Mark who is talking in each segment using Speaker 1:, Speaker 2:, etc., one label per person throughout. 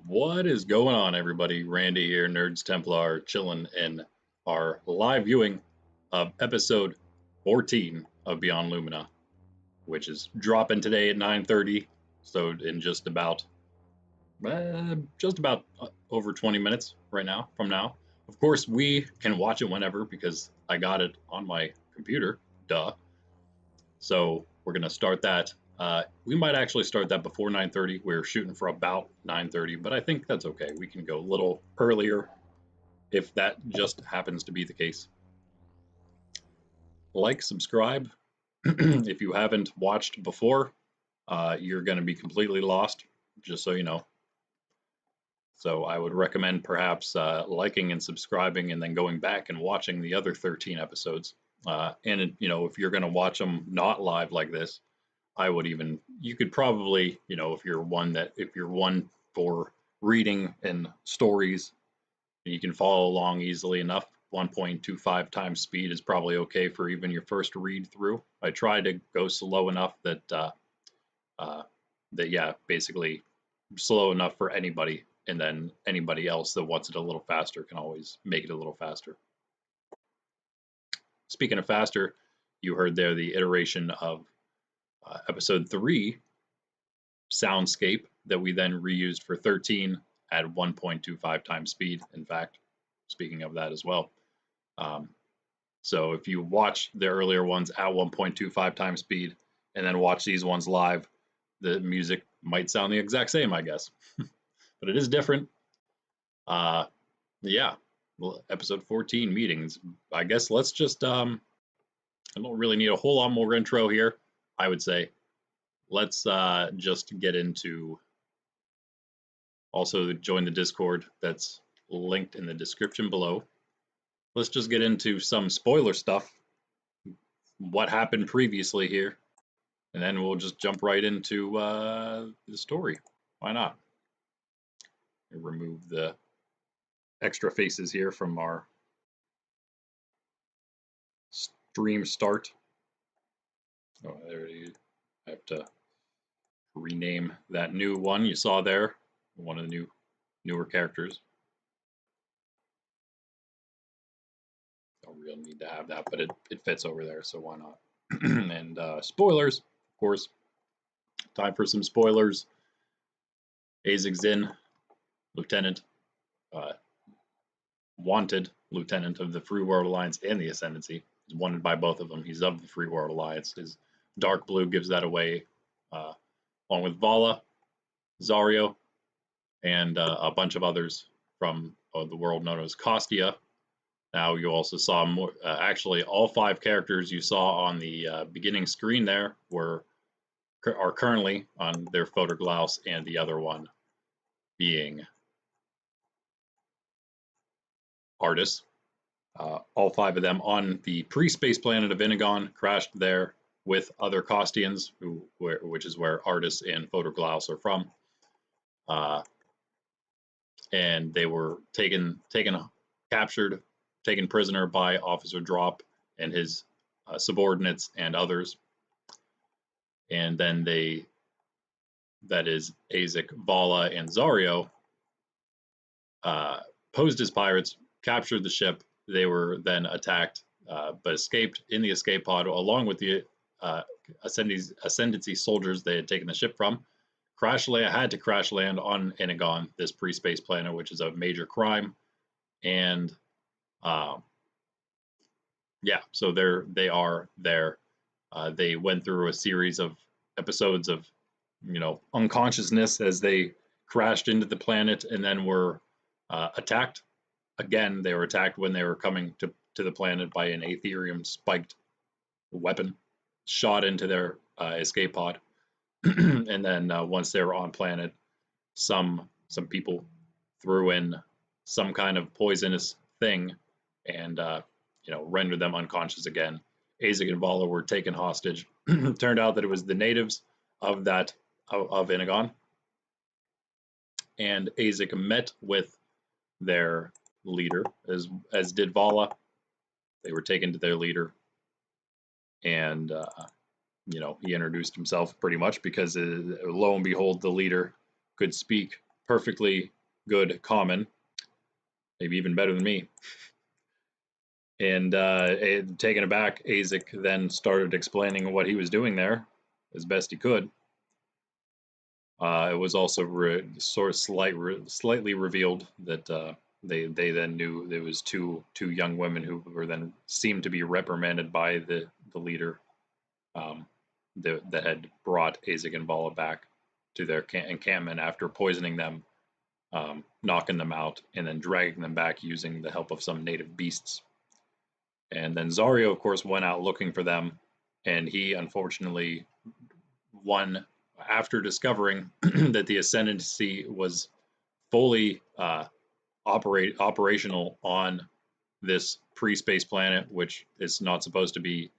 Speaker 1: What is going on, everybody? Randy here, Nerds Templar, chilling in our live viewing of episode 14 of Beyond Lumina, which is dropping today at 9:30. So in just about over 20 minutes right now from now. Of course, we can watch it whenever because I got it on my computer. Duh. So we're gonna start that. We might actually start that before 9:30. We're shooting for about 9:30, but I think that's okay. We can go a little earlier if that just happens to be the case. Like, subscribe. If you haven't watched before, you're going to be completely lost, just so you know. So I would recommend perhaps liking and subscribing and then going back and watching the other 13 episodes. If you're going to watch them not live like this, you could probably, if you're one for reading and stories, you can follow along easily enough. 1.25 times speed is probably okay for even your first read through. I try to go slow enough basically slow enough for anybody, and then anybody else that wants it a little faster can always make it a little faster. Speaking of faster, you heard there the iteration of episode 3, Soundscape, that we then reused for 13 at 1.25 times speed. In fact, speaking of that as well. So if you watch the earlier ones at 1.25 times speed and then watch these ones live, the music might sound the exact same, I guess. But it is different. Yeah, well, episode 14, meetings. I guess let's just, I don't really need a whole lot more intro here, I would say. Let's just get into, also join the Discord that's linked in the description below. Let's just get into some spoiler stuff, what happened previously here, and then we'll just jump right into the story. Why not? Remove the extra faces here from our stream start. Oh, there you I have to rename that new one you saw there, one of the newer characters. Don't really need to have that, but it fits over there, so why not? And spoilers, of course. Time for some spoilers. Aezic Zin, Lieutenant, wanted Lieutenant of the Free World Alliance and the Ascendancy. He's wanted by both of them. He's of the Free World Alliance. His dark blue gives that away, along with Vala, Zario, and a bunch of others from the world known as Kostia. Now you also saw more. Actually, all 5 characters you saw on the beginning screen there are currently on their photogloss, and the other one being Artis. All 5 of them on the pre-space planet of Inagon, crashed there with other Kostians, which is where Artis and Photogloss are from. And they were captured, taken prisoner by Officer Drop and his subordinates and others. And then that is Aezic, Vala, and Zario, posed as pirates, captured the ship. They were then attacked, but escaped in the escape pod along with the Ascendancy soldiers they had taken the ship from. Had to crash land on Inagon, this pre-space planet, which is a major crime. And so they are there. They went through a series of episodes of, unconsciousness as they crashed into the planet, and then were attacked. Again, they were attacked when they were coming to the planet by an Aetherium spiked weapon, shot into their escape pod. And then once they were on planet, some people threw in some kind of poisonous thing and rendered them unconscious again. Aezic and Vala were taken hostage. Turned out that it was the natives of Inagon. And Aezic met with their leader, as did Vala. They were taken to their leader, and he introduced himself pretty much because lo and behold, the leader could speak perfectly good common, maybe even better than me. And taken aback, Aezic then started explaining what he was doing there as best he could. It was also slightly revealed that they then knew there was two young women who were then seemed to be reprimanded by the leader that had brought Aezic and Vala back to their encampment after poisoning them, knocking them out, and then dragging them back using the help of some native beasts. And then Zario, of course, went out looking for them, and he unfortunately won after discovering that the Ascendancy was fully operational on this pre-space planet, which is not supposed to be.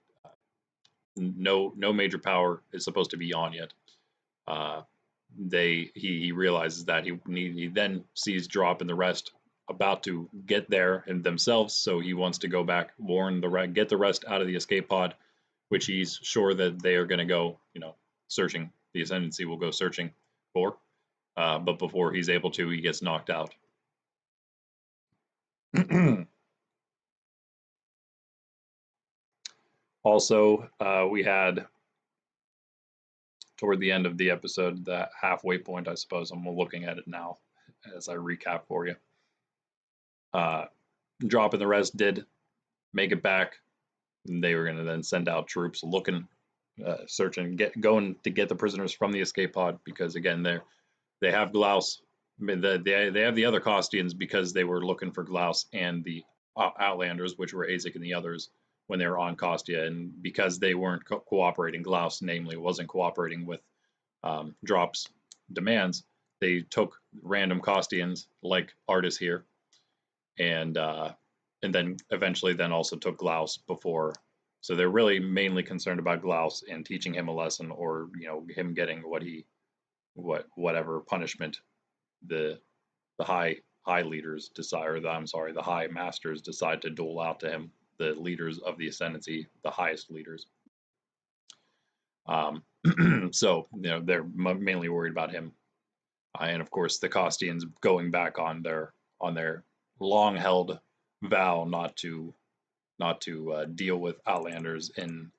Speaker 1: No major power is supposed to be on yet. He realizes that he then sees Drop and the rest about to get there and themselves, so he wants to go back, get the rest out of the escape pod, which he's sure that they are going to go, searching. The Ascendancy will go searching for, but before he's able to, he gets knocked out. Also, we had toward the end of the episode, the halfway point, I suppose. I'm looking at it now as I recap for you. Drop and the rest did make it back. They were going to then send out troops looking, searching, going to get the prisoners from the escape pod, because again, they have Glaus. They have the other Kostians because they were looking for Glaus and the Outlanders, which were Aezic and the others, when they were on Kostia, and because they weren't cooperating, Glaus namely wasn't cooperating with Drop's demands, they took random Kostians like Artis here, and then eventually then also took Glaus before. So they're really mainly concerned about Glaus and teaching him a lesson, or him getting whatever punishment the high leaders decide, or the high masters decide to dole out to him, the leaders of the Ascendancy, the highest leaders. So they're mainly worried about him, and of course the Kostians going back on their long-held vow not to deal with Outlanders in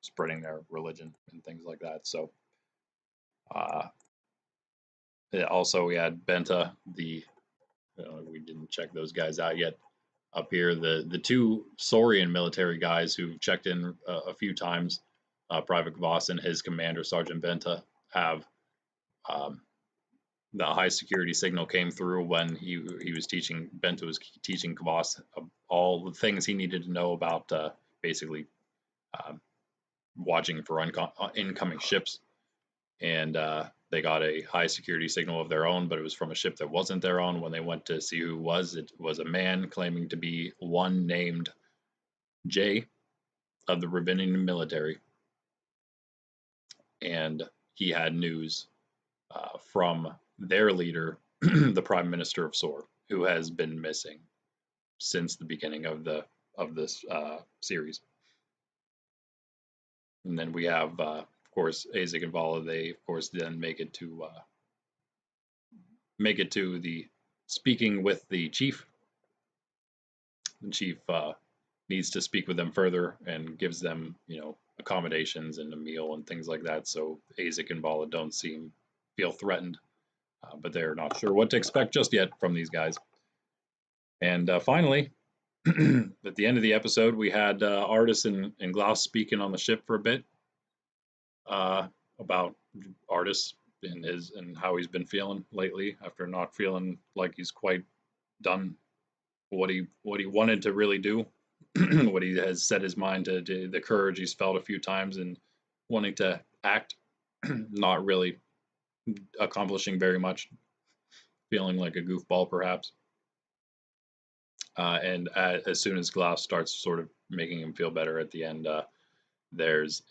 Speaker 1: spreading their religion and things like that. So also we had Benta, we didn't check those guys out yet. Up here, the two Saurian military guys who've checked in a few times, Private Kvass and his commander, Sergeant Benta, have the high security signal came through when Benta was teaching Kvass all the things he needed to know about basically watching for incoming ships. And they got a high security signal of their own, but it was from a ship that wasn't their own. When they went to see who it was a man claiming to be one named Jay of the Ravinian military. And he had news from their leader, the Prime Minister of Sor, who has been missing since the beginning of this series. And then we have, of course, Aezic and Vala. They, of course, then make it to the speaking with the chief. The chief needs to speak with them further and gives them, accommodations and a meal and things like that. So Aezic and Vala don't feel threatened, but they're not sure what to expect just yet from these guys. And finally, at the end of the episode, we had Artis and Glaus speaking on the ship for a bit about Artis and how he's been feeling lately after not feeling like he's quite done what he wanted to really do, what he has set his mind to, the courage he's felt a few times and wanting to act, not really accomplishing very much, feeling like a goofball perhaps. And as soon as Glaus starts sort of making him feel better at the end, there's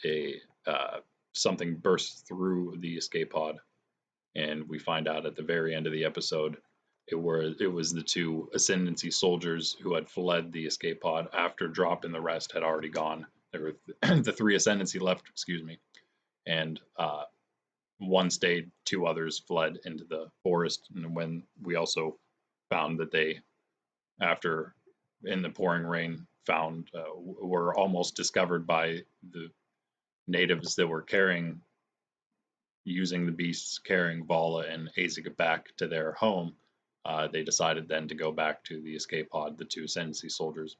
Speaker 1: something bursts through the escape pod, and we find out at the very end of the episode it was the two Ascendancy soldiers who had fled the escape pod after Drop and the rest had already gone. There were the three Ascendancy left, and one stayed, two others fled into the forest. And when we also found that they, after in the pouring rain, found were almost discovered by the natives that were using the beasts, carrying Vala and Aezic back to their home. They decided then to go back to the escape pod, the two Ascendancy soldiers,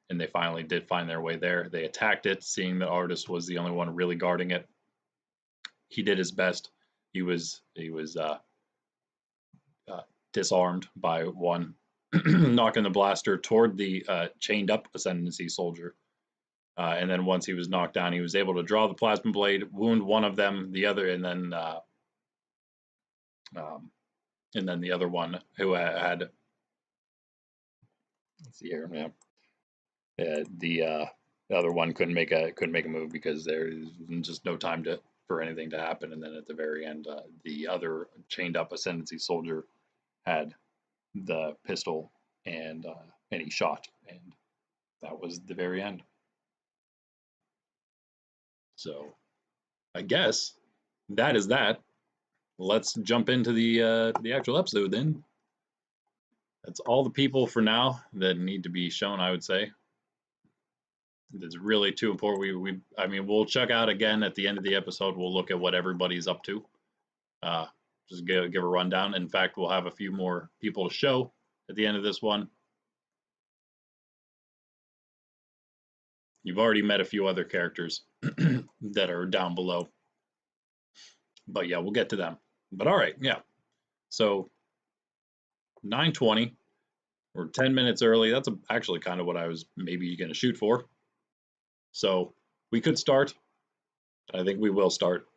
Speaker 1: and they finally did find their way there. They attacked it, seeing that Artis was the only one really guarding it. He did his best. He was disarmed by one, knocking the blaster toward the chained up Ascendancy soldier. And then once he was knocked down, he was able to draw the plasma blade, wound one of them, the other, and then the other one who had, let's see here, yeah, the other one couldn't make a move because there's just no time for anything to happen. And then at the very end, the other chained up Ascendancy soldier had the pistol, and he shot, and that was the very end. So I guess that is that. Let's jump into the actual episode then. That's all the people for now that need to be shown, I would say. It's really too important. I mean, we'll check out again at the end of the episode. We'll look at what everybody's up to. Just give a rundown. In fact, we'll have a few more people to show at the end of this one. You've already met a few other characters that are down below. But yeah, we'll get to them. But all right, yeah. So 9:20, we're 10 minutes early. That's actually kind of what I was maybe going to shoot for. So we could start. I think we will start.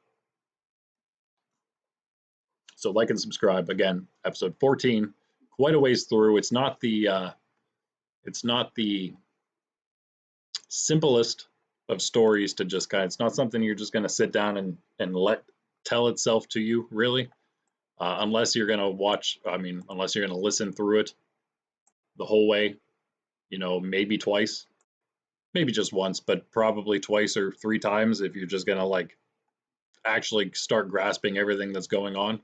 Speaker 1: So like and subscribe. Again, episode 14, quite a ways through. It's not the simplest of stories to just it's not something you're just going to sit down and let tell itself to you, really, unless you're going to watch, unless you're going to listen through it the whole way, maybe twice, maybe just once, but probably twice or three times if you're just going to actually start grasping everything that's going on.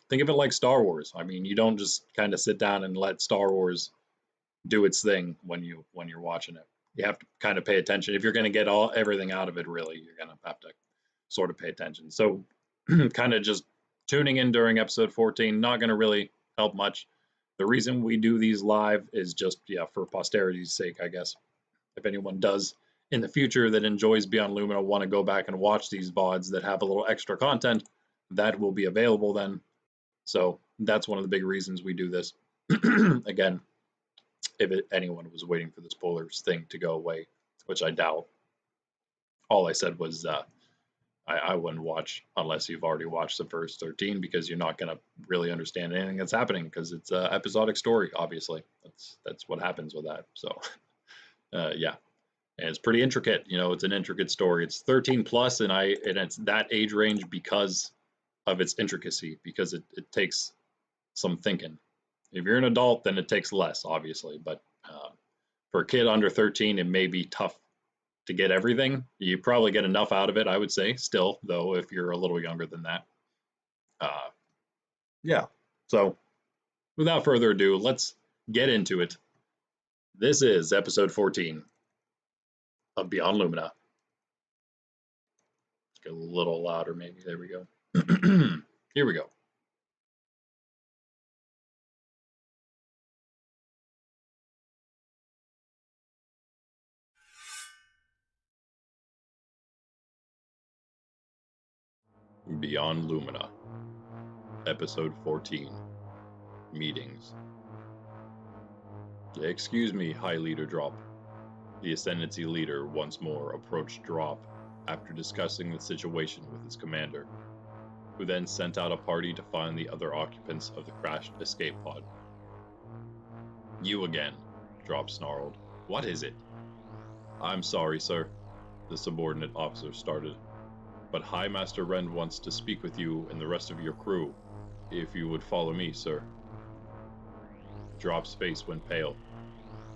Speaker 1: Think of it like Star Wars. I mean, you don't just kind of sit down and let Star Wars do its thing when you're watching it. You have to kind of pay attention. If you're going to get everything out of it, really, you're going to have to sort of pay attention. So kind of just tuning in during episode 14, not going to really help much. The reason we do these live is just, for posterity's sake, I guess. If anyone does in the future that enjoys Beyond Lumina want to go back and watch these VODs that have a little extra content, that will be available then. So that's one of the big reasons we do this. Again, if anyone was waiting for the spoilers thing to go away, which I doubt. All I said was I wouldn't watch unless you've already watched the first 13, because you're not going to really understand anything that's happening, because it's an episodic story, obviously. That's what happens with that. So, yeah. And it's pretty intricate. It's an intricate story. It's 13 plus, and it's that age range because of its intricacy, because it takes some thinking. If you're an adult, then it takes less, obviously. But for a kid under 13, it may be tough to get everything. You probably get enough out of it, I would say, still, though, if you're a little younger than that. Yeah. So without further ado, let's get into it. This is episode 14 of Beyond Lumina. Get a little louder, maybe. There we go. Here we go. Beyond Lumina, episode 14, meetings. Excuse me, High Leader Drop. The Ascendancy leader once more approached Drop after discussing the situation with his commander, who then sent out a party to find the other occupants of the crashed escape pod. You again, Drop snarled. What is it? I'm sorry, sir, the subordinate officer started, but High Master Rend wants to speak with you and the rest of your crew, if you would follow me, sir. Drop's face went pale.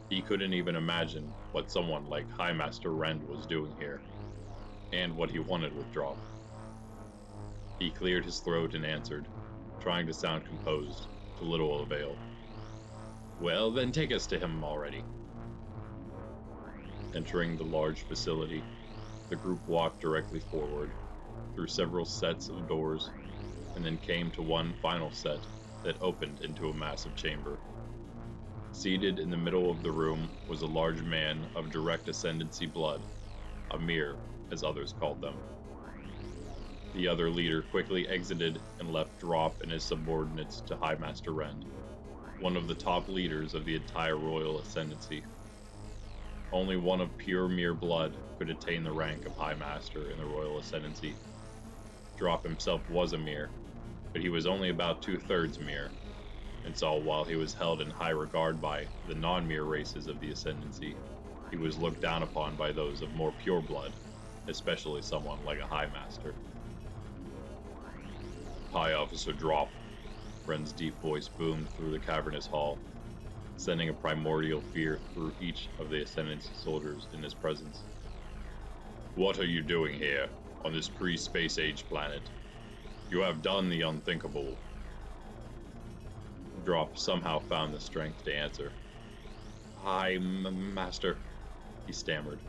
Speaker 1: He couldn't even imagine what someone like High Master Rend was doing here, and what he wanted with Drop. He cleared his throat and answered, trying to sound composed, to little avail. Well, then take us to him already. Entering the large facility, the group walked directly forward, through several sets of doors, and then came to one final set that opened into a massive chamber. Seated in the middle of the room was a large man of direct ascendancy blood, a mirror, as others called them. The other leader quickly exited and left Drop and his subordinates to High Master Rend, one of the top leaders of the entire royal ascendancy. Only one of pure mere blood could attain the rank of High Master in the royal ascendancy. Drop himself was a mere, but he was only about 2/3 mere, and so while he was held in high regard by the non-mere races of the ascendancy, he was looked down upon by those of more pure blood, especially someone like a High Master. High Officer Drop, Rend's deep voice boomed through the cavernous hall, sending a primordial fear through each of the ascendancy soldiers in his presence. What are you doing here, on this pre-space age planet? You have done the unthinkable. Drop somehow found the strength to answer. Hi, Master, he stammered.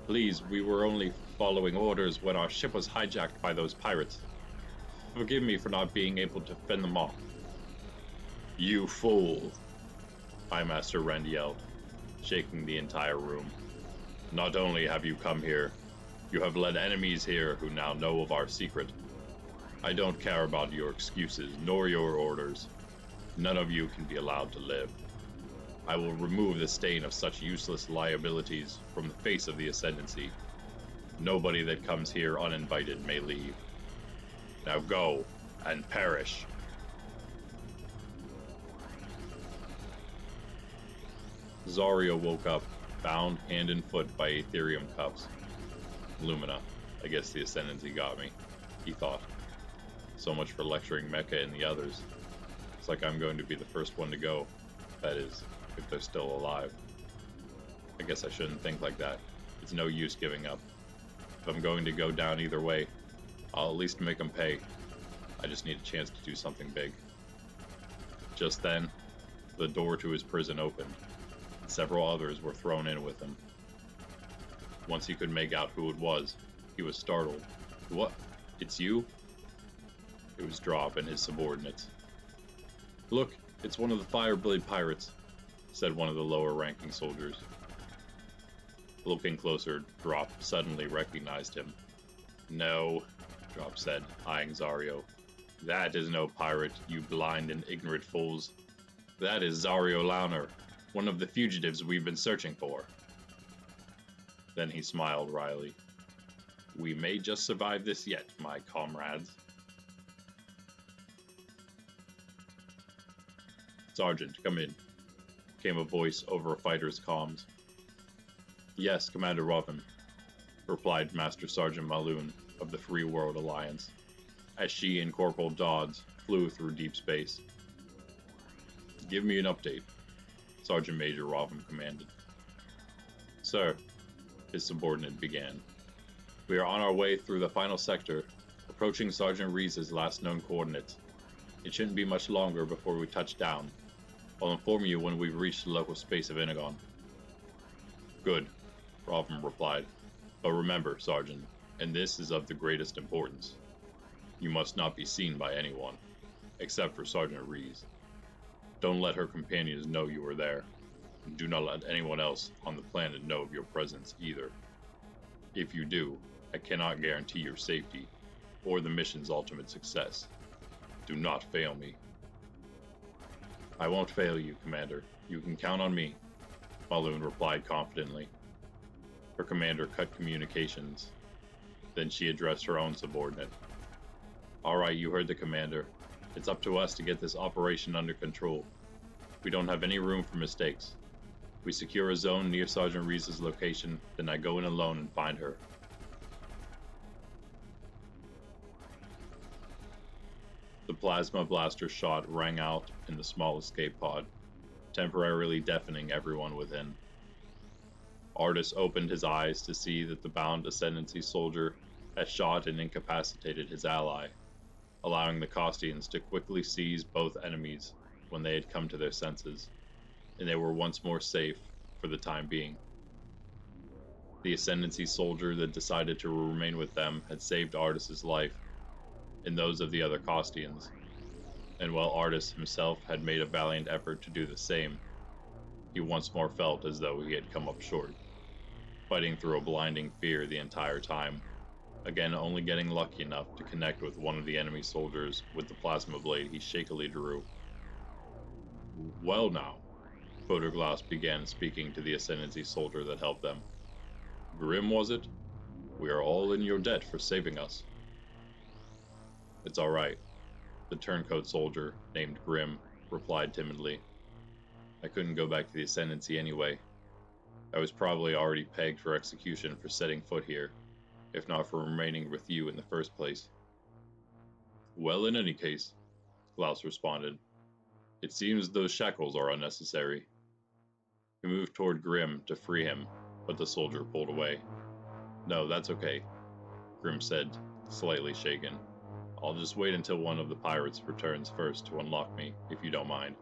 Speaker 1: Please, we were only following orders when our ship was hijacked by those pirates. Forgive me for not being able to fend them off. You fool, High Master Rend yelled, shaking the entire room. Not only have you come here, you have led enemies here who now know of our secret. I don't care about your excuses nor your orders. None of you can be allowed to live. I will remove the stain of such useless liabilities from the face of the Ascendancy. Nobody that comes here uninvited may leave. Now go and perish. Zario woke up, bound hand and foot by Aetherium cuffs. Lumina, I guess the Ascendancy got me, he thought. So much for lecturing Mecha and the others. It's like I'm going to be the first one to go. That is, if they're still alive. I guess I shouldn't think like that. It's no use giving up. If I'm going to go down either way, I'll at least make them pay. I just need a chance to do something big. Just then, the door to his prison opened, and several others were thrown in with him. Once he could make out who it was, he was startled. What? It's you? It was Drop and his subordinates. Look, it's one of the Fireblade pirates, said one of the lower-ranking soldiers. Looking closer, Drop suddenly recognized him. No, Drop said, eyeing Zario. That is no pirate, you blind and ignorant fools. That is Zario Launer, one of the fugitives we've been searching for. Then he smiled wryly. We may just survive this yet, my comrades. Sergeant, come in, came a voice over a fighter's comms. Yes, Commander Ravina, replied Master Sergeant Maloon of the Free World Alliance, as she and Corporal Dodds flew through deep space. Give me an update, Sergeant Major Ravina commanded. Sir, his subordinate began. We are on our way through the final sector, approaching Sergeant Reese's last known coordinates. It shouldn't be much longer before we touch down. I'll inform you when we've reached the local space of Inagon. Good, Ravina replied. But remember, Sergeant, and this is of the greatest importance. You must not be seen by anyone, except for Sergeant Reese. Don't let her companions know you are there. And do not let anyone else on the planet know of your presence either. If you do, I cannot guarantee your safety, or the mission's ultimate success. Do not fail me. I won't fail you, Commander. You can count on me, Maloon replied confidently. Her commander cut communications. Then she addressed her own subordinate. All right, you heard the commander. It's up to us to get this operation under control. We don't have any room for mistakes. We secure a zone near Sergeant Reese's location, then I go in alone and find her. The plasma blaster shot rang out in the small escape pod, temporarily deafening everyone within. Artis opened his eyes to see that the bound Ascendancy soldier had shot and incapacitated his ally, allowing the Kostians to quickly seize both enemies when they had come to their senses, and they were once more safe for the time being. The Ascendancy soldier that decided to remain with them had saved Artus's life and those of the other Kostians, and while Artus himself had made a valiant effort to do the same, he once more felt as though he had come up short, fighting through a blinding fear the entire time, again only getting lucky enough to connect with one of the enemy soldiers with the plasma blade he shakily drew. Well now, Photoglass began speaking to the Ascendancy soldier that helped them. Grim, was it? We are all in your debt for saving us. It's all right, the turncoat soldier, named Grim, replied timidly. I couldn't go back to the Ascendancy anyway. I was probably already pegged for execution for setting foot here, if not for remaining with you in the first place. Well, in any case, Klaus responded, it seems those shackles are unnecessary. He moved toward Grim to free him, but the soldier pulled away. No, that's okay, Grim said, slightly shaken. I'll just wait until one of the pirates returns first to unlock me, if you don't mind.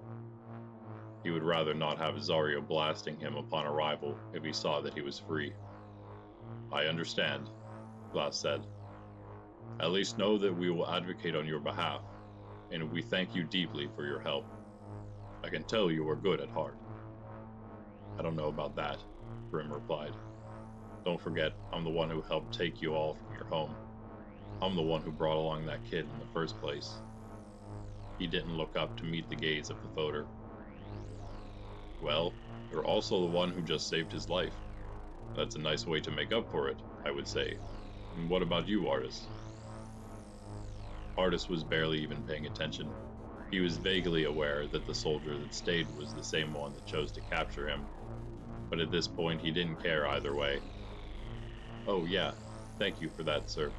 Speaker 1: He would rather not have Zario blasting him upon arrival if he saw that he was free. I understand, Glass said. At least know that we will advocate on your behalf, and we thank you deeply for your help. I can tell you are good at heart. I don't know about that, Grim replied. Don't forget, I'm the one who helped take you all from your home. I'm the one who brought along that kid in the first place. He didn't look up to meet the gaze of the voter. Well, you're also the one who just saved his life. That's a nice way to make up for it, I would say. And what about you, Artus? Artus was barely even paying attention. He was vaguely aware that the soldier that stayed was the same one that chose to capture him, but at this point he didn't care either way. Oh yeah, thank you for that, sir,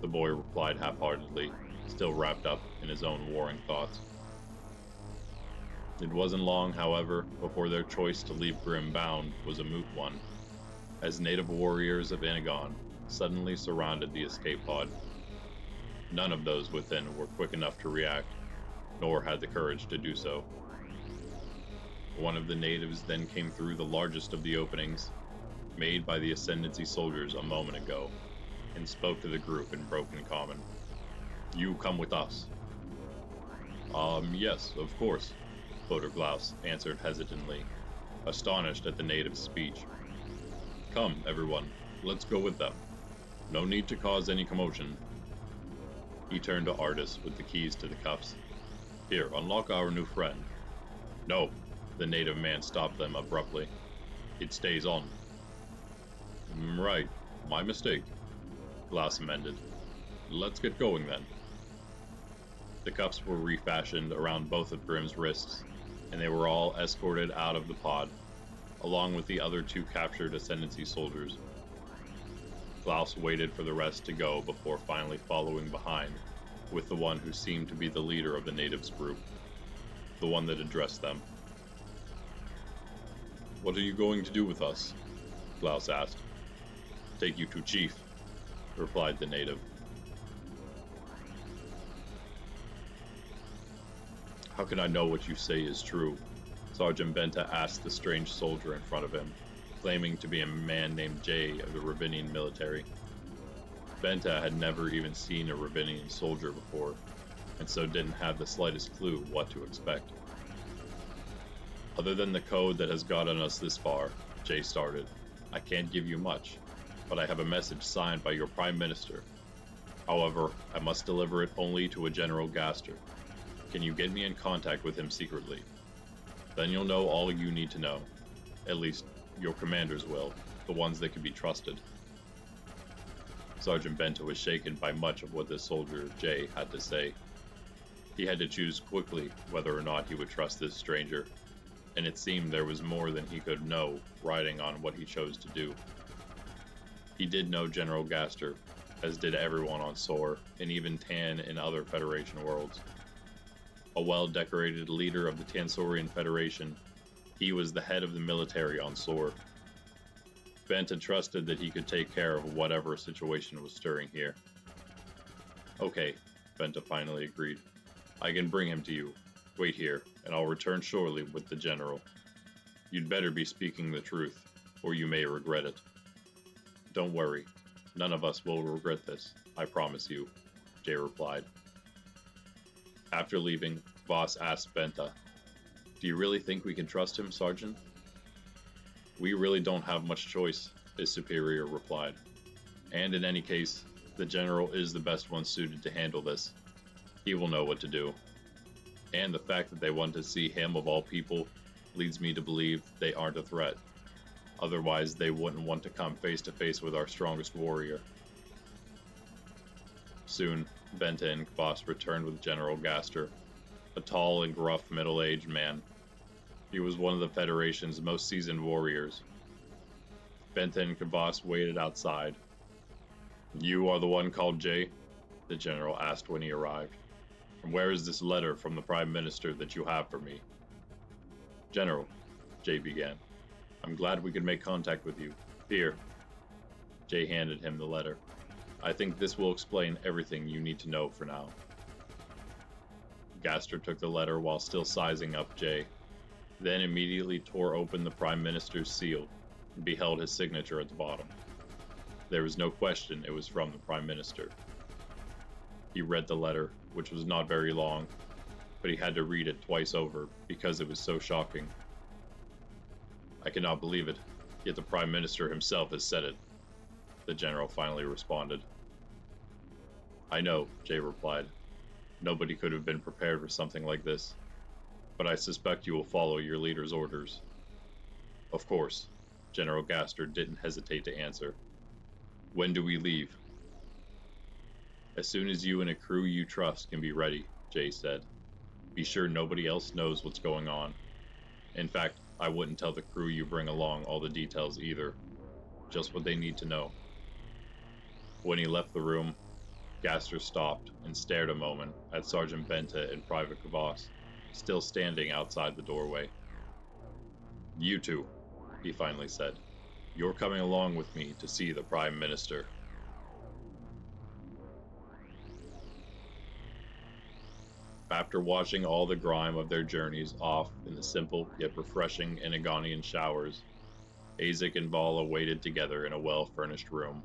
Speaker 1: the boy replied half-heartedly, still wrapped up in his own warring thoughts. It wasn't long, however, before their choice to leave Grim bound was a moot one, as native warriors of Inagon suddenly surrounded the escape pod. None of those within were quick enough to react, nor had the courage to do so. One of the natives then came through the largest of the openings, made by the Ascendancy soldiers a moment ago, and spoke to the group in broken common. You come with us. Yes, of course, Photoglass answered hesitantly, astonished at the native's speech. Come, everyone, let's go with them. No need to cause any commotion. He turned to Artus with the keys to the cuffs. Here, unlock our new friend. No, the native man stopped them abruptly. It stays on. Right, my mistake, Glass amended. Let's get going then. The cuffs were refashioned around both of Grim's wrists, and they were all escorted out of the pod, along with the other two captured Ascendancy soldiers. Klaus waited for the rest to go before finally following behind, with the one who seemed to be the leader of the natives group, the one that addressed them. What are you going to do with us? Klaus asked. Take you to Chief, replied the native. How can I know what you say is true? Sergeant Benta asked the strange soldier in front of him, claiming to be a man named Jay of the Ravinian military. Benta had never even seen a Ravinian soldier before, and so didn't have the slightest clue what to expect. Other than the code that has gotten us this far, Jay started, I can't give you much, but I have a message signed by your Prime Minister. However, I must deliver it only to a General Gaster. Can you get me in contact with him secretly? Then you'll know all you need to know. At least, your commanders will, the ones that can be trusted. Sergeant Benta was shaken by much of what this soldier, Jay, had to say. He had to choose quickly whether or not he would trust this stranger, and it seemed there was more than he could know riding on what he chose to do. He did know General Gaster, as did everyone on Sor, and even Tan in other Federation worlds. A well-decorated leader of the Tansorian Federation, he was the head of the military on Sor. Benta trusted that he could take care of whatever situation was stirring here. Okay, Benta finally agreed. I can bring him to you. Wait here, and I'll return shortly with the general. You'd better be speaking the truth, or you may regret it. Don't worry, none of us will regret this, I promise you, Jay replied. After leaving, Voss asked Benta, Do you really think we can trust him, Sergeant? We really don't have much choice, his superior replied. And in any case, the general is the best one suited to handle this. He will know what to do. And the fact that they want to see him of all people leads me to believe they aren't a threat. Otherwise, they wouldn't want to come face to face with our strongest warrior. Soon, Benta and Kvas returned with General Gaster, a tall and gruff middle-aged man. He was one of the Federation's most seasoned warriors. Benta and Kvas waited outside. You are the one called Jay? The general asked when he arrived. And where is this letter from the Prime Minister that you have for me? General, Jay began. I'm glad we could make contact with you. Here. Jay handed him the letter. I think this will explain everything you need to know for now. Gaster took the letter while still sizing up Jay, then immediately tore open the Prime Minister's seal and beheld his signature at the bottom. There was no question it was from the Prime Minister. He read the letter, which was not very long, but he had to read it twice over because it was so shocking. I cannot believe it, yet the Prime Minister himself has said it, the general finally responded. I know, Jay replied. Nobody could have been prepared for something like this, but I suspect you will follow your leader's orders. Of course, General Gaster didn't hesitate to answer. When do we leave? As soon as you and a crew you trust can be ready, Jay said. Be sure nobody else knows what's going on. In fact, I wouldn't tell the crew you bring along all the details either, just what they need to know. When he left the room, Gaster stopped and stared a moment at Sergeant Benta and Private Kvas, still standing outside the doorway. You two, he finally said. You're coming along with me to see the Prime Minister. After washing all the grime of their journeys off in the simple yet refreshing Inagonian showers, Aezic and Vala waited together in a well-furnished room,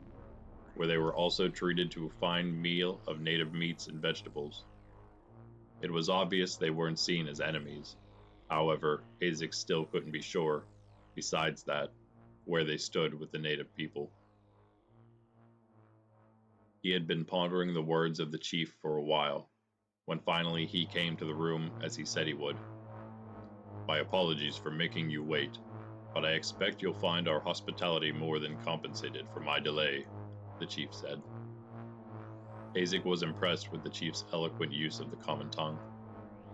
Speaker 1: where they were also treated to a fine meal of native meats and vegetables. It was obvious they weren't seen as enemies. However, Aezic still couldn't be sure, besides that, where they stood with the native people. He had been pondering the words of the chief for a while, when finally he came to the room as he said he would. My apologies for making you wait, but I expect you'll find our hospitality more than compensated for my delay, the chief said. Aezic was impressed with the chief's eloquent use of the common tongue,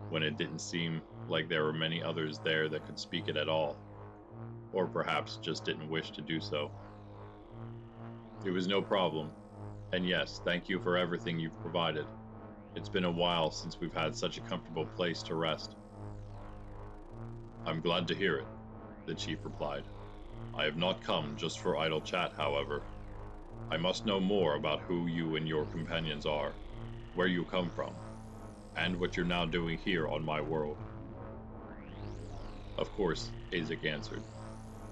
Speaker 1: when it didn't seem like there were many others there that could speak it at all, or perhaps just didn't wish to do so. It was no problem, and yes, thank you for everything you've provided. It's been a while since we've had such a comfortable place to rest. I'm glad to hear it, the chief replied. I have not come just for idle chat, however. I must know more about who you and your companions are, where you come from, and what you're now doing here on my world. Of course, Aezic answered.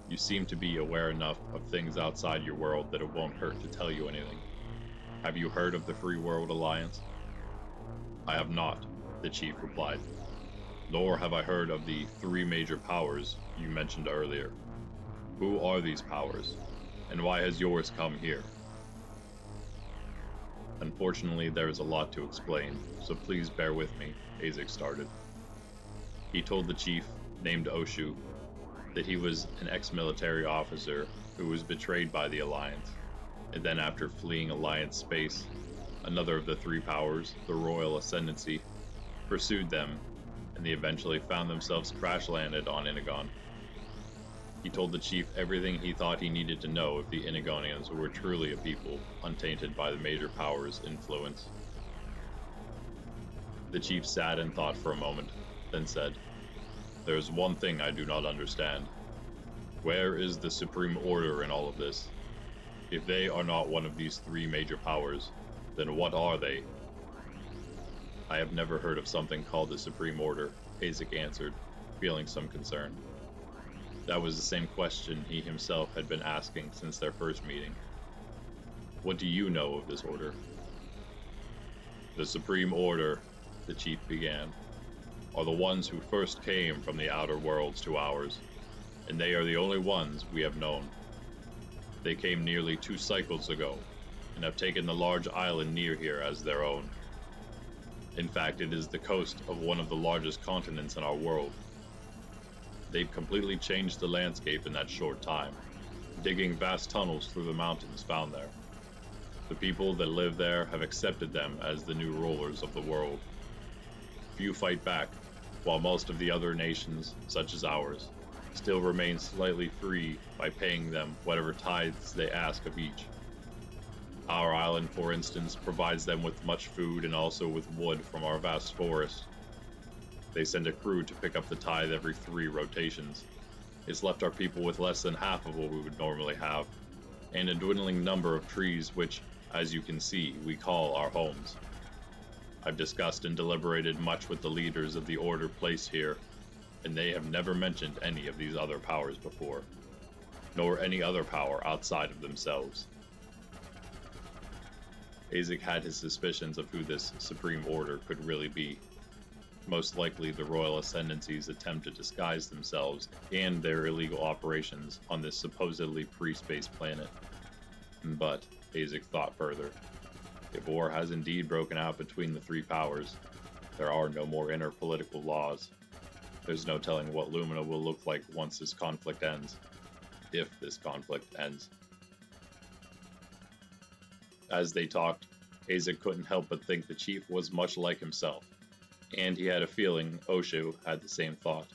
Speaker 1: You seem to be aware enough of things outside your world that it won't hurt to tell you anything. Have you heard of the Free World Alliance? I have not, the chief replied. Nor have I heard of the three major powers you mentioned earlier. Who are these powers, and why has yours come here? Unfortunately, there is a lot to explain, so please bear with me, Aezic started. He told the chief, named Oshu, that he was an ex-military officer who was betrayed by the Alliance, and then after fleeing Alliance space, another of the three powers, the Royal Ascendancy, pursued them, and they eventually found themselves crash-landed on Inagon. He told the chief everything he thought he needed to know if the Inagonians were truly a people untainted by the major powers' influence. The chief sat and thought for a moment, then said, There is one thing I do not understand. Where is the supreme order in all of this? If they are not one of these three major powers, then what are they? I have never heard of something called the Supreme Order, Aezic answered, feeling some concern. That was the same question he himself had been asking since their first meeting. What do you know of this order? The Supreme Order, the chief began, are the ones who first came from the outer worlds to ours, and they are the only ones we have known. They came nearly 2 cycles ago, and have taken the large island near here as their own. In fact, it is the coast of one of the largest continents in our world. They've completely changed the landscape in that short time, digging vast tunnels through the mountains found there. The people that live there have accepted them as the new rulers of the world. Few fight back, while most of the other nations, such as ours, still remain slightly free by paying them whatever tithes they ask of each. Our island, for instance, provides them with much food and also with wood from our vast forest. They send a crew to pick up the tithe every 3 rotations. It's left our people with less than half of what we would normally have, and a dwindling number of trees which, as you can see, we call our homes. I've discussed and deliberated much with the leaders of the order placed here, and they have never mentioned any of these other powers before, nor any other power outside of themselves. Aezic had his suspicions of who this Supreme Order could really be. Most likely the Royal Ascendancy's attempt to disguise themselves and their illegal operations on this supposedly pre-space planet. But, Aezic thought further, if war has indeed broken out between the 3 powers, there are no more inner political laws. There's no telling what Lumina will look like once this conflict ends. If this conflict ends. As they talked, Aezic couldn't help but think the chief was much like himself, and he had a feeling Oshu had the same thought.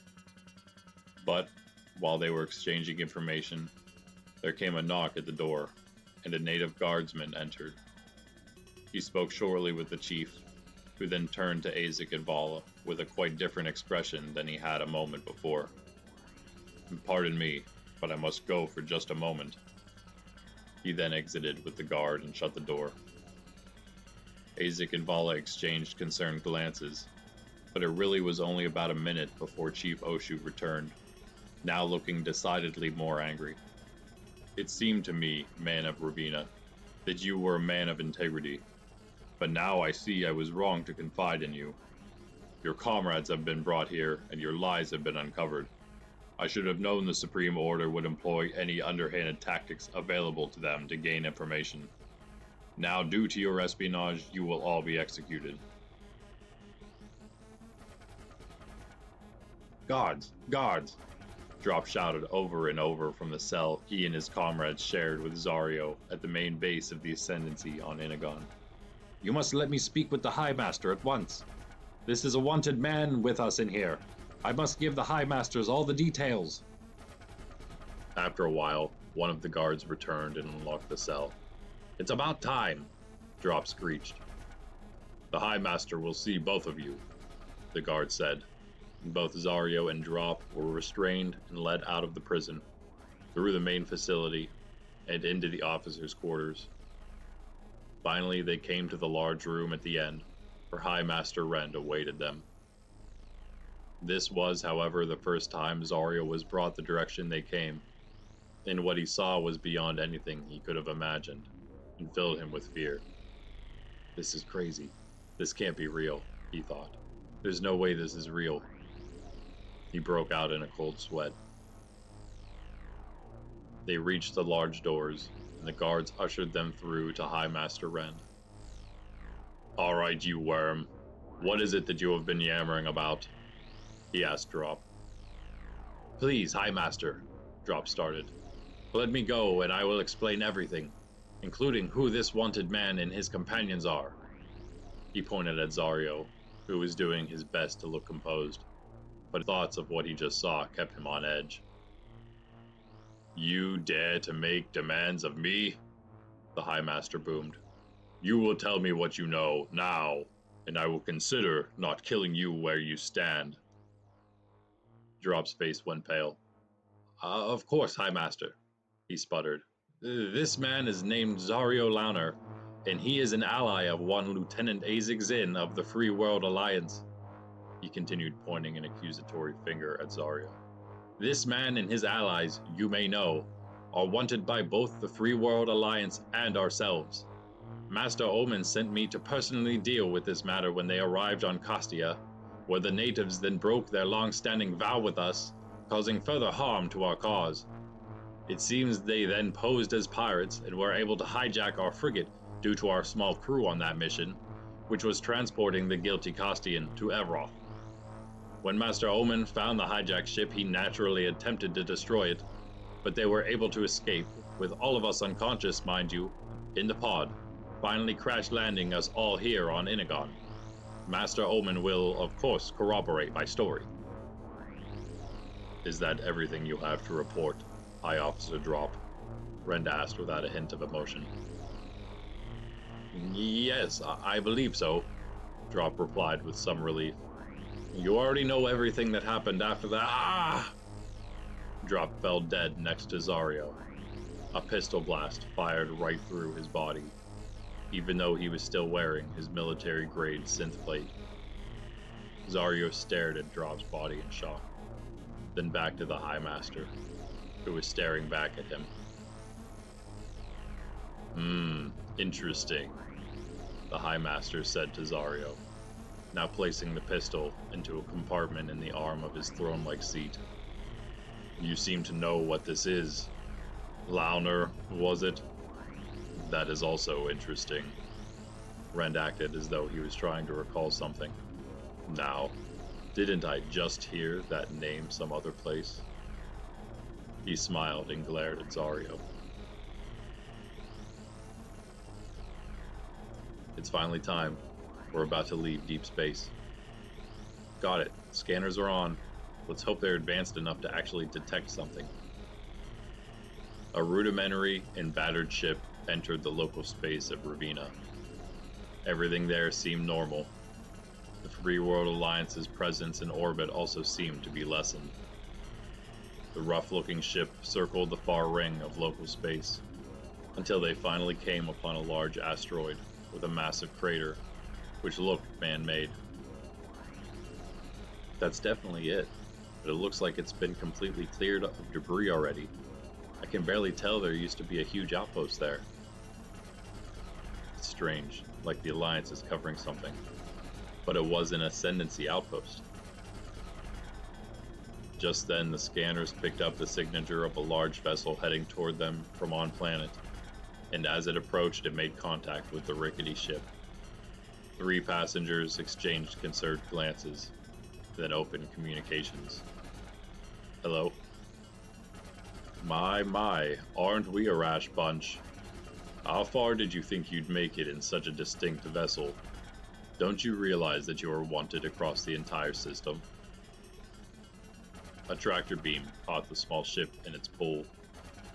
Speaker 1: But, while they were exchanging information, there came a knock at the door, and a native guardsman entered. He spoke shortly with the chief, who then turned to Aezic and Vala with a quite different expression than he had a moment before. Pardon me, but I must go for just a moment. He then exited with the guard and shut the door. Aezic and Vala exchanged concerned glances, but it really was only about a minute before Chief Oshu returned, now looking decidedly more angry. It seemed to me, man of Ravina, that you were a man of integrity, but now I see I was wrong to confide in you. Your comrades have been brought here, and your lies have been uncovered. I should have known the Supreme Order would employ any underhanded tactics available to them to gain information. Now, due to your espionage, you will all be executed. Guards! Guards! Drop shouted over and over from the cell he and his comrades shared with Zario at the main base of the Ascendancy on Inagon. You must let me speak with the High Master at once. This is a wanted man with us in here. I must give the High Masters all the details. After a while, one of the guards returned and unlocked the cell. It's about time, Drop screeched. The High Master will see both of you, the guard said. Both Zario and Drop were restrained and led out of the prison, through the main facility, and into the officers' quarters. Finally, they came to the large room at the end, where High Master Rend awaited them. This was, however, the first time Zario was brought the direction they came, and what he saw was beyond anything he could have imagined, and filled him with fear. This is crazy. This can't be real, he thought. There's no way this is real. He broke out in a cold sweat. They reached the large doors, and the guards ushered them through to High Master Rend. All right, you worm. What is it that you have been yammering about? He asked Drop. Please, High Master, Drop started. Let me go, and I will explain everything, including who this wanted man and his companions are. He pointed at Zario, who was doing his best to look composed, but thoughts of what he just saw kept him on edge. You dare to make demands of me? The High Master boomed. You will tell me what you know, now, and I will consider not killing you where you stand. Drop's face went pale. Of course, High Master, he sputtered. This man is named Zario Launer. and he is an ally of one Lieutenant Aezic Zin of the Free World Alliance. He continued, pointing an accusatory finger at Zarya. This man and his allies, you may know, are wanted by both the Free World Alliance and ourselves. Master Omen sent me to personally deal with this matter when they arrived on Costia, where the natives then broke their long-standing vow with us, causing further harm to our cause. It seems they then posed as pirates and were able to hijack our frigate due to our small crew on that mission, which was transporting the guilty Costian to Evroth. When Master Omen found the hijacked ship, he naturally attempted to destroy it, but they were able to escape, with all of us unconscious, mind you, in the pod, finally crash landing us all here on Inagon. Master Omen will, of course, corroborate my story. Is that everything you have to report, High Officer Drop? Rend asked without a hint of emotion. Yes, I believe so, Drop replied with some relief. You already know everything that happened after that. Ah! Drop fell dead next to Zarya. A pistol blast fired right through his body, even though he was still wearing his military-grade synth plate. Zarya stared at Drop's body in shock, then back to the High Master, who was staring back at him. Interesting, the High Master said to Zarya, now placing the pistol into a compartment in the arm of his throne-like seat. You seem to know what this is. Launer, was it? That is also interesting. Rend acted as though he was trying to recall something. Now, didn't I just hear that name some other place? He smiled and glared at Zarya. It's finally time. We're about to leave deep space. Got it. Scanners are on. Let's hope they're advanced enough to actually detect something. A rudimentary and battered ship entered the local space of Ravina. Everything there seemed normal. The Free World Alliance's presence in orbit also seemed to be lessened. The rough-looking ship circled the far ring of local space, until they finally came upon a large asteroid with a massive crater, which looked man-made. That's definitely it, but it looks like it's been completely cleared of debris already. I can barely tell there used to be a huge outpost there. It's strange, like the Alliance is covering something, but it was an Ascendancy outpost. Just then, the scanners picked up the signature of a large vessel heading toward them from on-planet, and as it approached, it made contact with the rickety ship. 3 passengers exchanged concerned glances, then opened communications. Hello? My, aren't we a rash bunch? How far did you think you'd make it in such a distinct vessel? Don't you realize that you are wanted across the entire system? A tractor beam caught the small ship in its pull,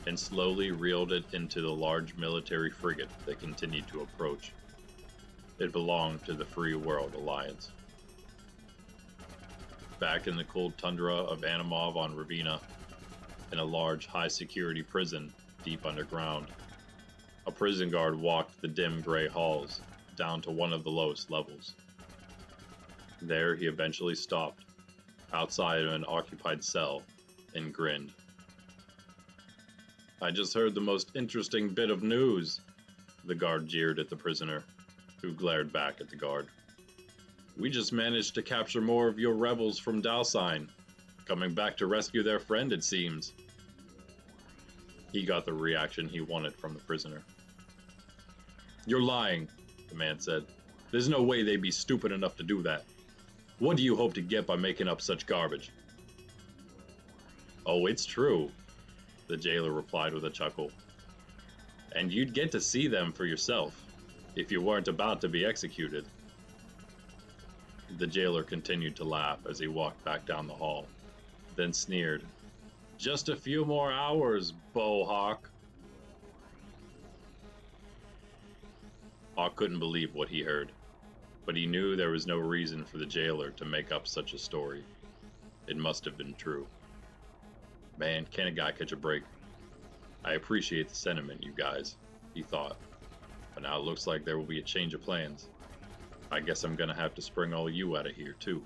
Speaker 1: and slowly reeled it into the large military frigate that continued to approach. It belonged to the Free World Alliance. Back in the cold tundra of Animov on Ravina, in a large high-security prison deep underground, a prison guard walked the dim gray halls down to one of the lowest levels. There he eventually stopped, outside of an occupied cell, and grinned. I just heard the most interesting bit of news, the guard jeered at the prisoner, who glared back at the guard. We just managed to capture more of your rebels from Dalsine, coming back to rescue their friend, it seems. He got the reaction he wanted from the prisoner. You're lying, the man said. There's no way they'd be stupid enough to do that. What do you hope to get by making up such garbage? Oh, it's true, the jailer replied with a chuckle. And you'd get to see them for yourself, if you weren't about to be executed. The jailer continued to laugh as he walked back down the hall, then sneered. Just a few more hours, Bowhawk. Hawk couldn't believe what he heard, but he knew there was no reason for the jailer to make up such a story. It must have been true. Man, can a guy catch a break? I appreciate the sentiment, you guys, he thought. But now it looks like there will be a change of plans. I guess I'm gonna have to spring all you out of here too.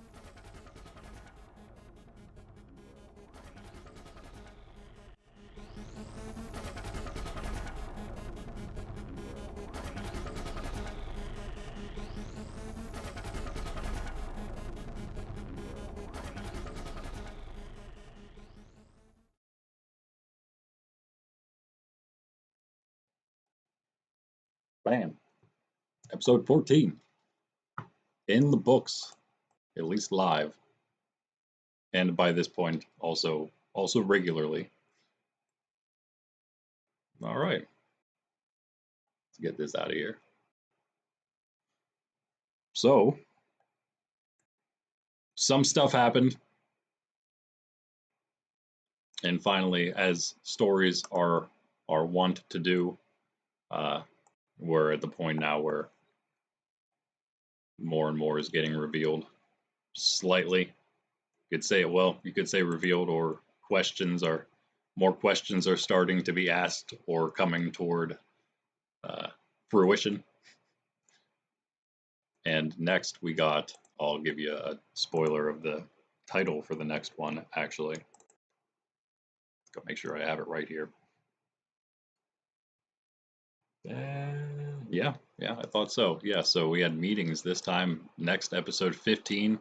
Speaker 1: Bam. Episode 14. In the books, at least live. And by this point, also regularly. All right. Let's get this out of here. So, some stuff happened. And finally, as stories are wont to do, we're at the point now where more and more is getting revealed slightly. You could say it well, you could say revealed, or more questions are starting to be asked or coming toward fruition. And next we got, I'll give you a spoiler of the title for the next one, actually. Go make sure I have it right here. Yeah, I thought so. Yeah, so we had meetings this time. Next episode 15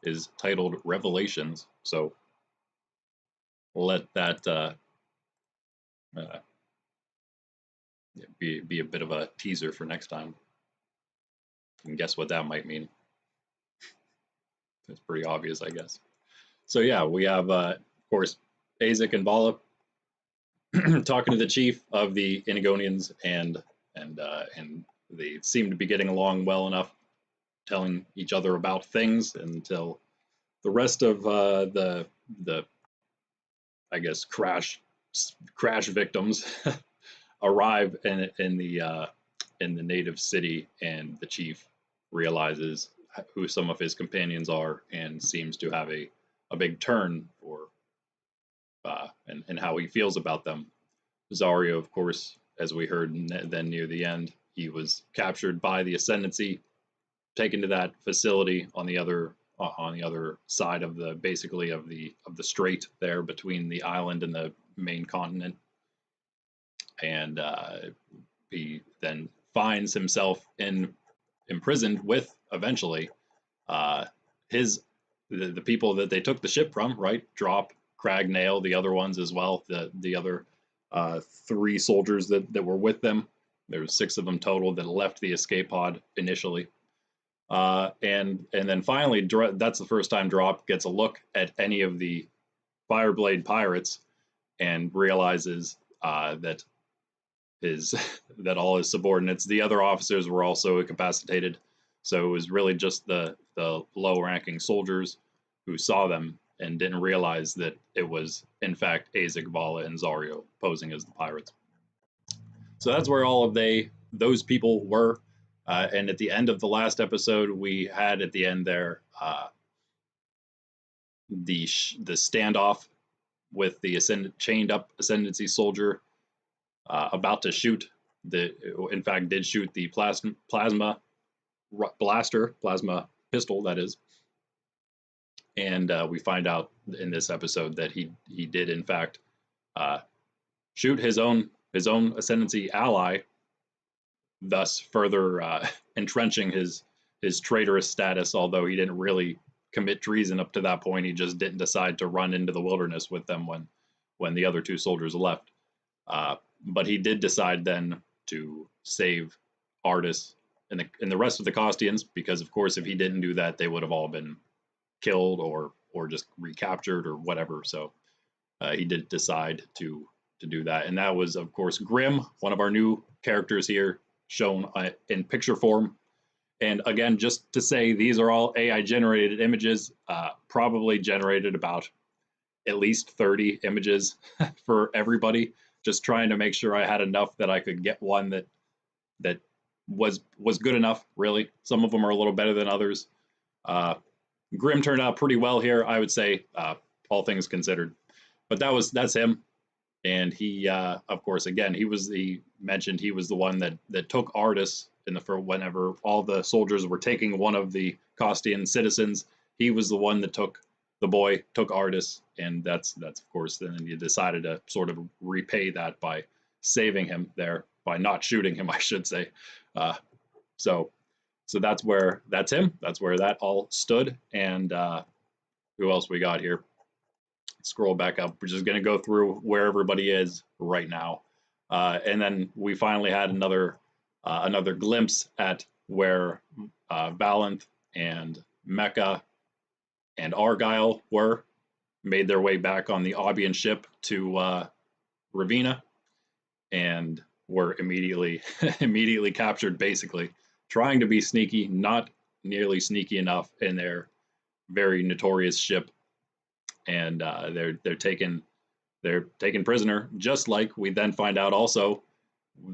Speaker 1: is titled Revelations. So we'll let that be a bit of a teaser for next time. You can guess what that might mean. It's pretty obvious, I guess. So yeah, we have, of course, Aezic and Vala talking to the chief of the Inagonians, and they seem to be getting along well enough, telling each other about things until the rest of the I guess crash victims arrive in the native city, and the chief realizes who some of his companions are and seems to have a big turn for and how he feels about them. Zario, of course, as we heard then near the end, he was captured by the Ascendancy, taken to that facility on the other side of the strait there between the island and the main continent, and he then finds himself imprisoned with eventually the people that they took the ship from, right? Drop, Crag, Nail, the other ones as well, the other 3 soldiers that were with them. There were 6 of them total that left the escape pod initially. And then finally, that's the first time Drop gets a look at any of the Fireblade pirates and realizes that all his subordinates, the other officers, were also incapacitated. So it was really just the low-ranking soldiers who saw them and didn't realize that it was, in fact, Aezic, Vala, and Zario posing as the pirates. So that's where all of those people were. And at the end of the last episode, we had at the end there the standoff with the chained up Ascendancy soldier about to shoot in fact did shoot the plasma pistol, that is. And we find out in this episode that he did in fact shoot his own Ascendancy ally, thus further entrenching his traitorous status. Although he didn't really commit treason up to that point, he just didn't decide to run into the wilderness with them when the other 2 soldiers left. But he did decide then to save Artis and the rest of the Costians, because of course if he didn't do that, they would have all been killed or just recaptured or whatever. So he did decide to do that, and that was of course Grim, one of our new characters here, shown in picture form. And again, just to say, these are all AI generated images, probably generated about at least 30 images for everybody, just trying to make sure I had enough that I could get one that was good enough, really. Some of them are a little better than others. Grim turned out pretty well here, I would say, all things considered. But that's him. And he, of course, again, he mentioned he was the one that took Artis for whenever all the soldiers were taking one of the Kostian citizens. He was the one that took the boy, took Artis, and that's of course. Then he decided to sort of repay that by saving him there, by not shooting him, I should say. Uh, so that's him. That's where that all stood. And who else we got here? Scroll back up. We're just going to go through where everybody is right now, and then we finally had another glimpse at where Valanth and Mecca and Argyle made their way back on the Albion ship to Ravina, and were immediately immediately captured, basically trying to be sneaky, not nearly sneaky enough in their very notorious ship, and they're taken prisoner, just like we then find out also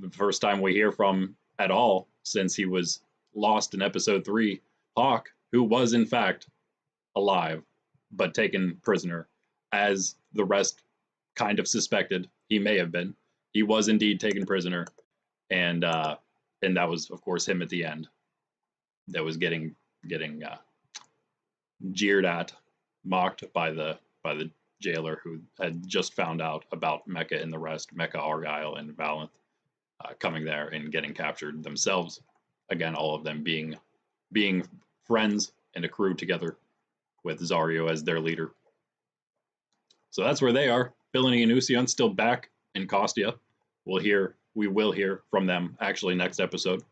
Speaker 1: the first time we hear from at all since he was lost in episode 3, Hawk, who was in fact alive but taken prisoner, as the rest kind of suspected he may have been. He was indeed taken prisoner, and that was of course him at the end that was getting jeered at, mocked by the jailer who had just found out about Mecca and the rest, Mecca, Argyle, and Valanth coming there and getting captured themselves. Again, all of them being friends and a crew together with Zario as their leader. So that's where they are. Filony and Usion still back in Kostia. We will hear from them actually next episode.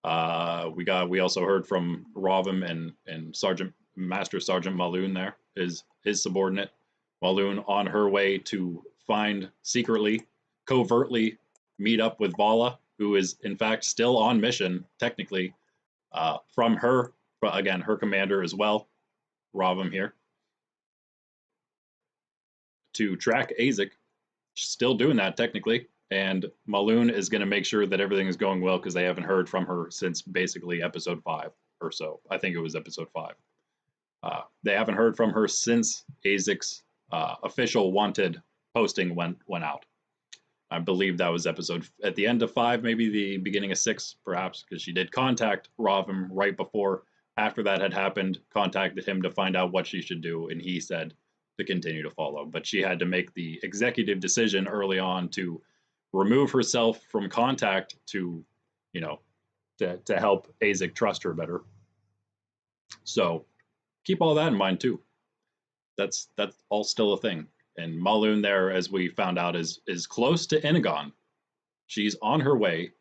Speaker 1: We also heard from Ravim and Master Sergeant Maloon there, his subordinate. Maloon on her way to find secretly, covertly meet up with Vala, who is in fact still on mission, technically, from her, again, her commander as well, Ravim here, to track Aezic. Still doing that technically, and Maloon is going to make sure that everything is going well because they haven't heard from her since basically episode 5 or so. I think it was episode 5. They haven't heard from her since Aezic's official wanted posting went out. I believe that was episode at the end of 5, maybe the beginning of 6, perhaps, because she did contact Ravim right before. After that had happened, contacted him to find out what she should do, and he said to continue to follow. But she had to make the executive decision early on to remove herself from contact to help Aezic trust her better. So keep all that in mind too. That's all still a thing. And Maloon there, as we found out, is close to Inagon. She's on her way.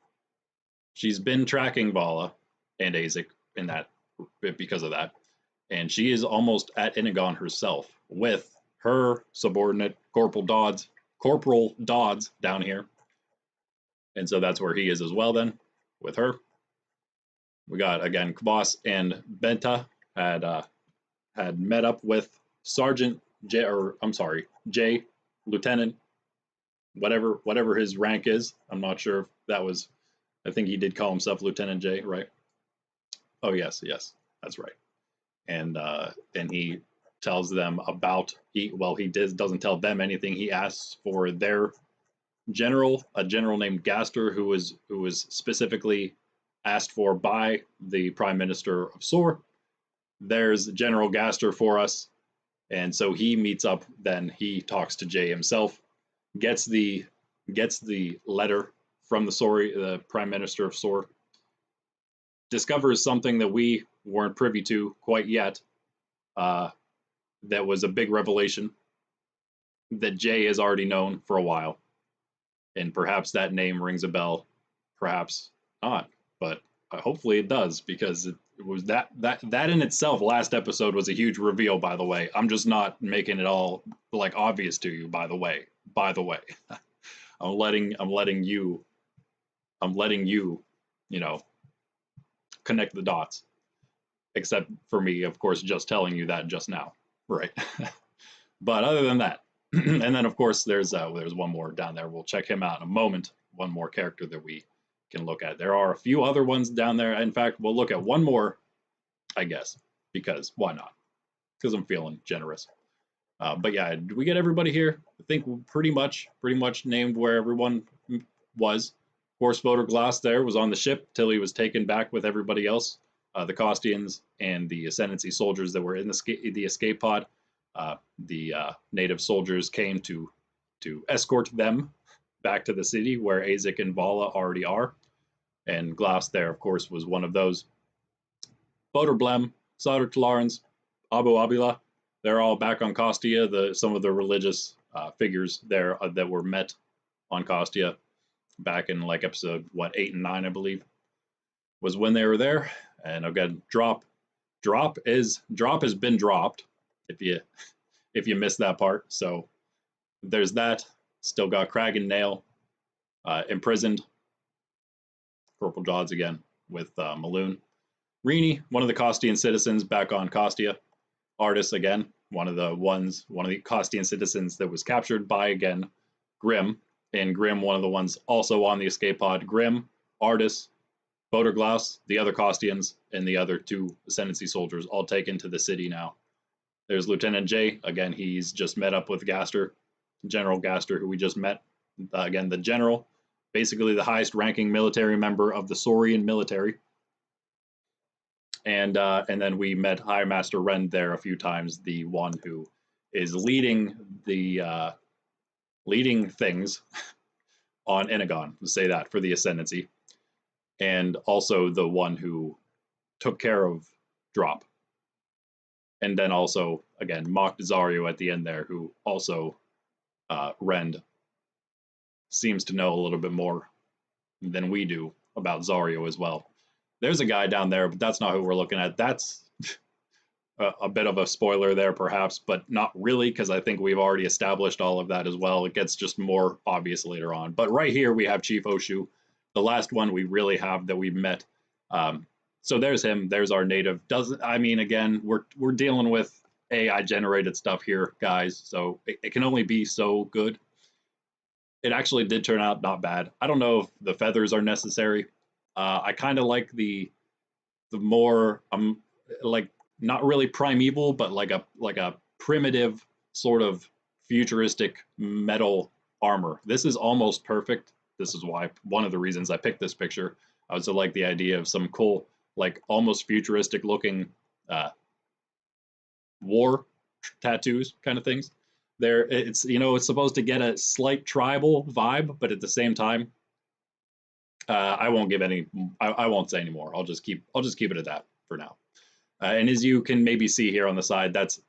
Speaker 1: She's been tracking Vala and Aezic in that because of that. And she is almost at Inagon herself with her subordinate, Corporal Dodds down here. And so that's where he is as well then, with her. We got, again, Kvas and Benta had met up with Sergeant Jay, Lieutenant, whatever his rank is. I'm not sure if that was, I think he did call himself Lieutenant J, right? Oh, yes, that's right. And he tells them about, he doesn't tell them anything. He asks for their a general named Gaster, who was specifically asked for by the Prime Minister of Sor. There's General Gaster for us. And so he meets up, then he talks to Jay himself, gets the letter from the Prime Minister of Sor, discovers something that we weren't privy to quite yet, that was a big revelation that Jay has already known for a while. And perhaps that name rings a bell, perhaps not, but hopefully it does, because it was that in itself, last episode was a huge reveal, by the way. I'm just not making it all like obvious to you, by the way. I'm letting you connect the dots, except for me, of course, just telling you that just now, right? But other than that, and then of course there's one more down there. We'll check him out in a moment. One more character that we can look at. There are a few other ones down there. In fact, we'll look at one more, I guess, because why not? Because I'm feeling generous. But yeah, did we get everybody here? I think we pretty much named where everyone was. Of course, Voter Glass there was on the ship till he was taken back with everybody else, the Costians and the Ascendancy soldiers that were in the escape pod. The native soldiers came to escort them back to the city where Aezic and Vala already are. And Glass there, of course, was one of those. Boder Blem, Sadr Talarans, Abu Abila, they're all back on Kostia. Some of the religious figures there that were met on Kostia back in like episode 8 and 9, I believe, was when they were there. And again, drop has been dropped if you missed that part. So there's that. Still got Crag and Nail imprisoned. Corporal Jods again with Maloon. Rini, one of the Kostian citizens back on Kostia. Artis again, one of the Kostian citizens that was captured by again Grim. And Grim, one of the ones also on the escape pod. Grim, Artis, Boderglass, the other Kostians, and the other 2 Ascendancy soldiers all taken to the city now. There's Lieutenant J. Again, he's just met up with Gaster, General Gaster, who we just met. Again, the general, basically the highest ranking military member of the Saurian military. And then we met High Master Rend there a few times, the one who is leading things on Enagon, to say that, for the Ascendancy. And also the one who took care of Drop. And then also, again, mocked Zario at the end there, who also Rend seems to know a little bit more than we do about Zario as well. There's a guy down there, but that's not who we're looking at. That's a bit of a spoiler there, perhaps, but not really, because I think we've already established all of that as well. It gets just more obvious later on. But right here, we have Chief Oshu, the last one we really have that we've met. So there's him. There's our native. Again, we're dealing with AI-generated stuff here, guys, so it can only be so good. It actually did turn out not bad. I don't know if the feathers are necessary. I kind of like the more like not really primeval, but like a primitive sort of futuristic metal armor. This is almost perfect. This is why one of the reasons I picked this picture. I also like the idea of some cool, like almost futuristic looking war tattoos kind of things. There, it's supposed to get a slight tribal vibe, but at the same time, I won't say any more. I'll just keep it at that for now. And as you can maybe see here on the side, that's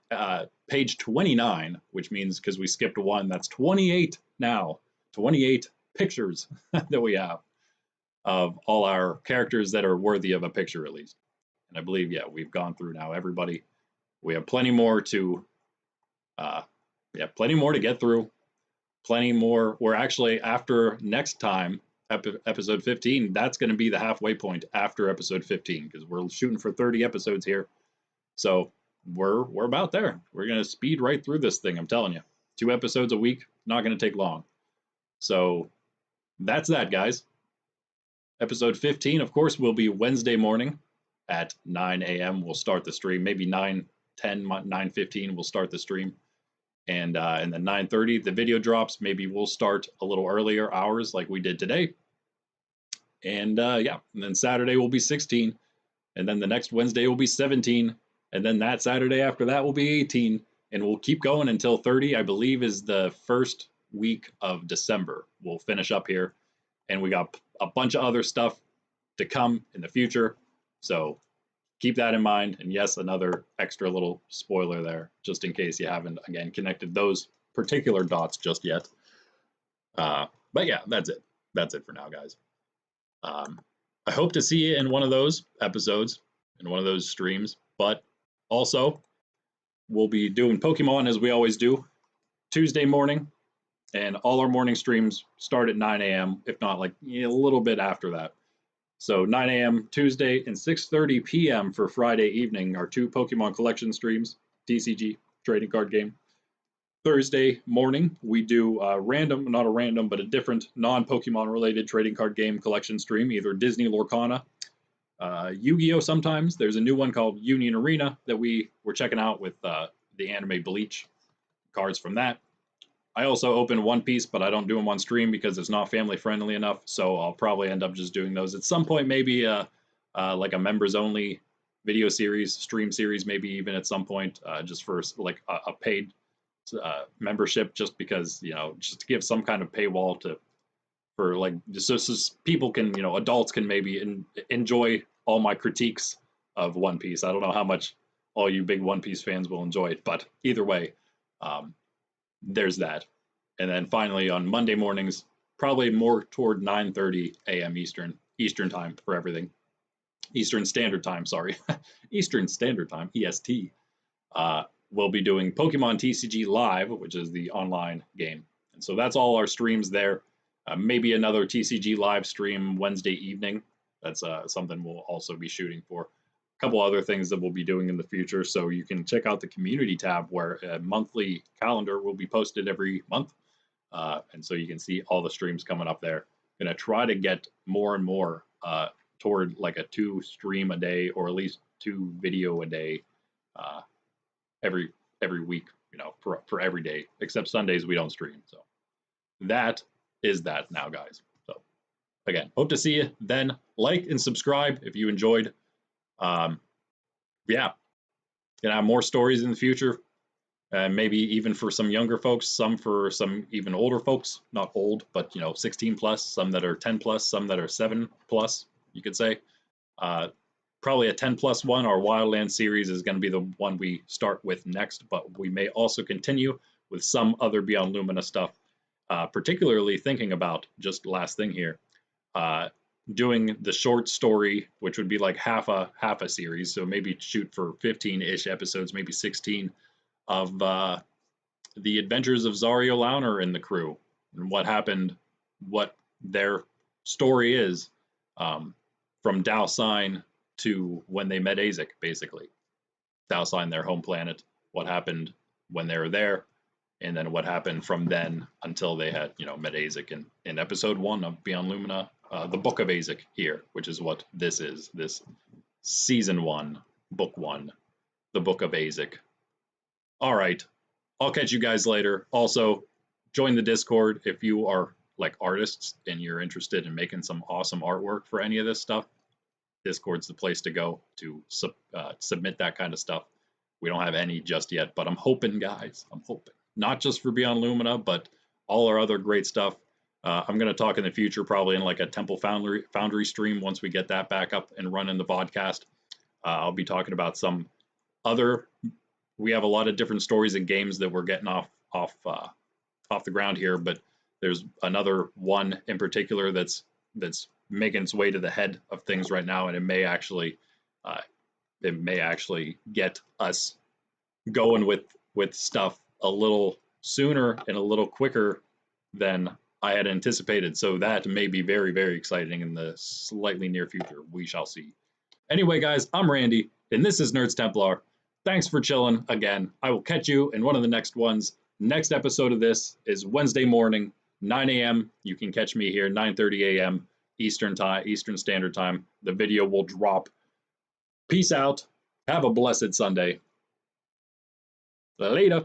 Speaker 1: page 29, which means because we skipped one, that's 28 now. 28 pictures that we have of all our characters that are worthy of a picture at least. And I believe, yeah, we've gone through now everybody. We have plenty more to get through. Plenty more. We're actually, after next time, episode 15, that's going to be the halfway point after episode 15, because we're shooting for 30 episodes here. So we're about there. We're going to speed right through this thing, I'm telling you. 2 episodes a week, not going to take long. So that's that, guys. Episode 15, of course, will be Wednesday morning at 9 a.m. We'll start the stream. Maybe 9:10, 9:15 we'll start the stream. And then 9:30, the video drops. Maybe we'll start a little earlier hours like we did today. And and then Saturday will be 16. And then the next Wednesday will be 17. And then that Saturday after that will be 18. And we'll keep going until 30, I believe, is the first week of December. We'll finish up here. And we got a bunch of other stuff to come in the future. So keep that in mind. And yes, another extra little spoiler there, just in case you haven't, again, connected those particular dots just yet. But yeah, that's it. That's it for now, guys. I hope to see you in one of those episodes, in one of those streams. But also, we'll be doing Pokemon as we always do, Tuesday morning. And all our morning streams start at 9 a.m., if not like a little bit after that. So 9 a.m. Tuesday and 6:30 p.m. for Friday evening are 2 Pokemon collection streams, TCG, trading card game. Thursday morning, we do not a random, but a different non-Pokemon related trading card game collection stream, either Disney Lorcana, Yu-Gi-Oh! Sometimes. There's a new one called Union Arena that we were checking out with the anime Bleach. cards from that. I also open One Piece, but I don't do them on stream because it's not family friendly enough. So I'll probably end up just doing those at some point. Maybe like a members only video series, stream series, maybe even at some point, just for like a paid membership, just because just to give some kind of paywall to for like so people can adults can maybe enjoy all my critiques of One Piece. I don't know how much all you big One Piece fans will enjoy it, but either way. There's that. And then finally on Monday mornings, probably more toward 9:30 a.m. Eastern time for everything. Eastern Standard Time, sorry. Eastern Standard Time, EST. We'll be doing Pokemon TCG Live, which is the online game. And so that's all our streams there. Maybe another TCG live stream Wednesday evening. That's something we'll also be shooting for. Couple other things that we'll be doing in the future. So you can check out the community tab where a monthly calendar will be posted every month. And so you can see all the streams coming up there. Gonna try to get more and more toward like a 2 stream a day, or at least 2 video a day every week, for every day, except Sundays we don't stream. So that is that now, guys. So again, hope to see you then. Like and subscribe if you enjoyed. Yeah, gonna have more stories in the future, maybe even for some younger folks, some for some even older folks, not old, but 16 plus, some that are 10 plus, some that are 7 plus, you could say. Probably a 10 plus one. Our Wildland series is going to be the one we start with next, but we may also continue with some other Beyond Lumina stuff, particularly thinking about, just last thing here, doing the short story, which would be like half a series, so maybe shoot for 15-ish episodes, maybe 16, of the adventures of Zario Launer and the crew, and what happened, what their story is, from Dowsine to when they met Aezic, basically. Dowsine, their home planet, what happened when they were there, and then what happened from then until they had met Aezic in episode 1 of Beyond Lumina, the Book of Aezic here, which is what this is, this season 1, book 1, the Book of Aezic. All right, I'll catch you guys later. Also, join the Discord if you are like artists and you're interested in making some awesome artwork for any of this stuff. Discord's the place to go to submit that kind of stuff. We don't have any just yet, but I'm hoping, guys, I'm hoping. Not just for Beyond Lumina, but all our other great stuff. I'm going to talk in the future, probably in like a Temple Foundry stream once we get that back up and running the podcast. I'll be talking about some other. We have a lot of different stories and games that we're getting off the ground here, but there's another one in particular that's making its way to the head of things right now, and it may actually get us going with stuff a little sooner and a little quicker than I had anticipated. So that may be very, very exciting in the slightly near future. We shall see. Anyway, guys, I'm Randy, and this is Nerds Templar. Thanks for chilling again. I will catch you in one of the next ones. Next episode of this is Wednesday morning, 9 a.m. You can catch me here, 9:30 a.m. Eastern Standard Time. The video will drop. Peace out. Have a blessed Sunday. Later.